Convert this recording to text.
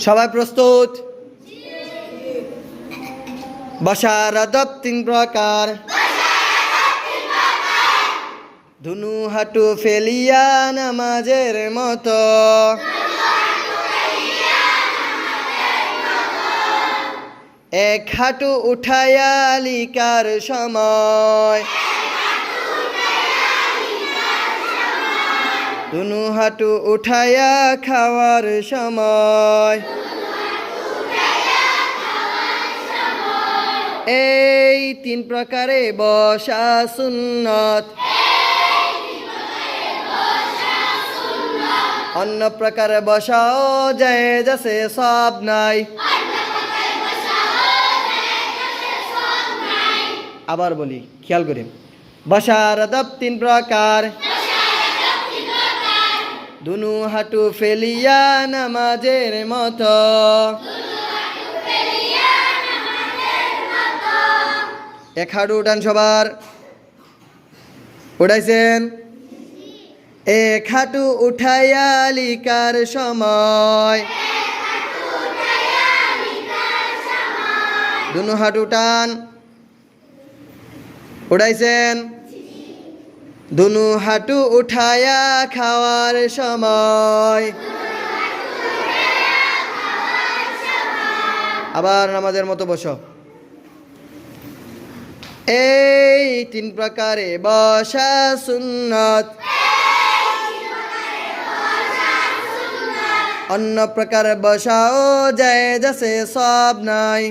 সবাই প্রস্তুত? বসার আদব তিন প্রকার, দুনু হাঁটু ফেলিয়া নামাজের মতো, এক হাঁটু উঠাইয়া লিকার সময়, দুনু হাঁটু উঠাইয়া খাওয়ার সময়। এই তিন প্রকারে বসা সুন্নত, অন্য প্রকারে বসাও জায়েজ আছে, সব নাই। আবার বলি, খেয়াল করি। বসার আদব তিন প্রকার, দুনু হাঁটু ফেলিয়া নামাজের মতো, এক হাঁটু উঠান সবার, উঠাইছেন? এক হাঁটু উঠাইয়া লিকার সময়, দুনু হাঁটু উঠান, উঠাইছেন? দুনু হাঁটু উঠাইয়া খাওয়ার সময়। আবার নামাজের মতো বসো। এই তিন প্রকারে বসা সুন্নত, অন্য প্রকারে বসাও জায়েজ আছে, সব নাই।